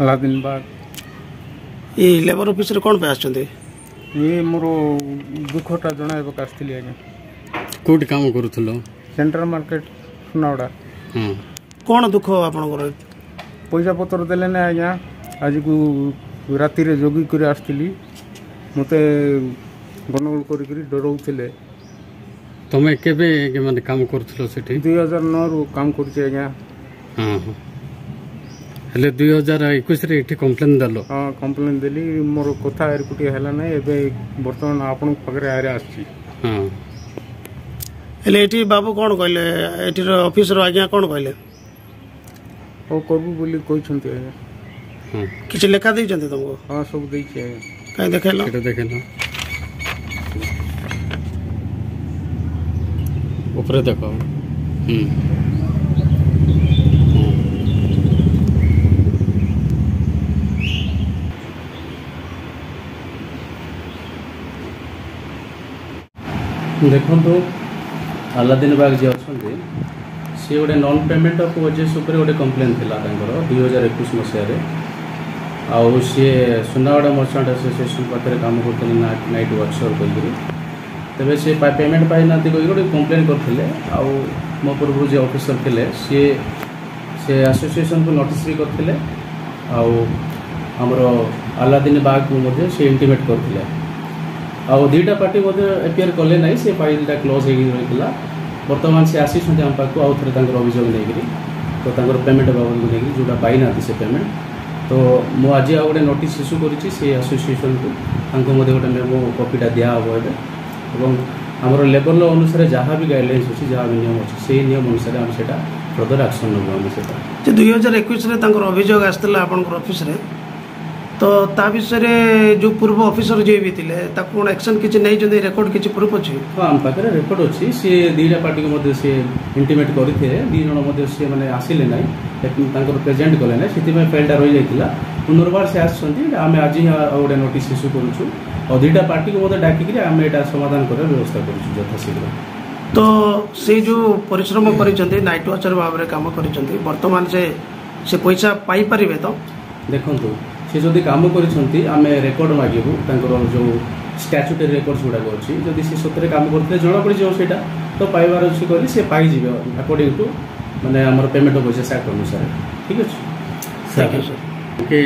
Aladdin बाग ये labour office रे कौन पे आछंती ये मोर दुखटा जणाइबक आसथिली आज्ञा कोट काम करूथलो सेंट्रल मार्केट सुनावड़ा कौन दुख आपनकर पैसा पत्र देले ना आज्ञा आज को राति रे जोगी करे आसथिली मते गनगोल करी डरौथिले तमे केबे के माने काम करूथलो सेठी 2009 रु काम करछि आज्ञा हां हेले 2021 रे एठी कंप्लेन दलो हां कंप्लेन देली मोर कथा आर कुटी हला नै एबे वर्तमान आपन पकरे आरे आछि हां हेले एठी बाबू कौन कहले एठी रो ऑफिस रो आज्ञा कौन कहले ओ करबू बोली कहछंती आज्ञा हां किछ लेखा दै जंती तुमको हां सब दै छै काई देखेलो एटा देखेलो ऊपर देखो देखो अलादीन बाग जी अच्छा सी गोटे नॉन पेमेंट ऑफ वेजेस उपर गोटे कंप्लेन थी 2021 मसीह आउ सी सुनावाड़ा मर्चेंट एसोसिएशन पाखे काम करते नाइट वर्कशॉप करी तेरे सी पेमेंट पाई ना गोटे कंप्लेन करते मो पूर्व जो ऑफिसर थे सी एसोसिएशन को नोटिस भी करते आमर अलादीन बाग को सी इंटीमेट करते आउ दुईटा पार्टी एपियर कले ना से फाइलटा क्लोज हो रही बर्तमान से आसी आम पाक आउ थे अभियोग नहीं तो पेमेंट बाबद को लेकिन जोटा पाई ना से पेमेंट तो मु आज आ गए नोटिस इश्यू करी एसोसिएशन को गोटे मेमो कॉपीटा दिहब एवं आमर लेबर लो अनुसार जहाँ भी गाइडलाइंस अच्छी जहाँ भी नियम अच्छी से नियम अनुसार आम से फर्दर एक्शन नबू आम से 2021 अभियोग आसला आपनकर ऑफिस रे तो ता विषय जो पूर्व ऑफिसर जे भी थिले ताको एक्शन किछि नै जदि रेकॉर्ड किछि प्रूफ अछि हां हम पाखरे रेकॉर्ड अछि से दीटा पार्टी को मध्ये से इंटीमेट करिथे दी जण मध्ये से माने आसिले नै लेकिन तांकर प्रेजेंट कले नै सेति में फेलटा रहि जायतिला पुनर्बार से आछंती आमे आज ही ओडे नोटिस इश्यू करूछु और दीटा पार्टी को मध्ये डाकी कि आमे एटा समाधान करे व्यवस्था करूछु यथाशीघ्र तो से जो परिश्रम करिसंती नाइट वाचर भाव रे काम करिसंती वर्तमान से पैसा पाई परिबे तो देखंतु से जदि काम करिसंती आमे रेकॉर्ड मागिबु तांकर जो स्टैट्यूटरी रेकॉर्ड्स गुडा अछि जदि से सतरे काम करते जणा पड़ी जो सेटा तो पाइबार अछि करी से पाई जिवे अकॉर्डिंग टू माने हमर पेमेंट ऑफ वेजेस एक्ट अनुसार ठीक अछि थैंक यू सर कि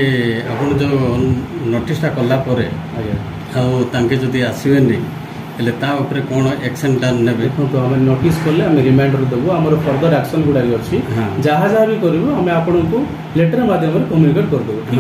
अपन जो नोटिसटा कला परे आ तांके जदि आसीबे नै हेले ता ऊपर कोन एक्शन डन नेबे तो हमें नोटिस करले हमें रिमाइंडर देबो हमर फर्दर एक्शन गुडा अछि जहाँ जहाँ भी करबो हमें आपन को लेटर माध्यम रे कम्युनिकेट कर देबो।